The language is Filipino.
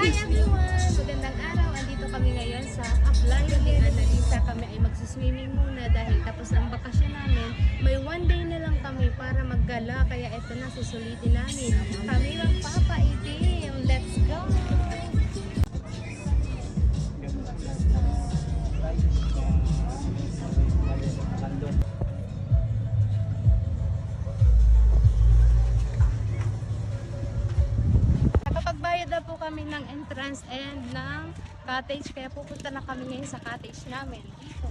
Hi everyone! Magandang araw. Andito kami ngayon sa Aplayo ni Annalisa. Kami ay magsiswimming muna dahil tapos ang bakasyon namin. May one day na lang kami para maggala. Kaya eto na, susulitin namin. Kami magpapaitim. Let's go! Nakapagbayad na po kami ng entrance and ng cottage. Kaya pupunta na kami ngayon sa cottage namin. Dito.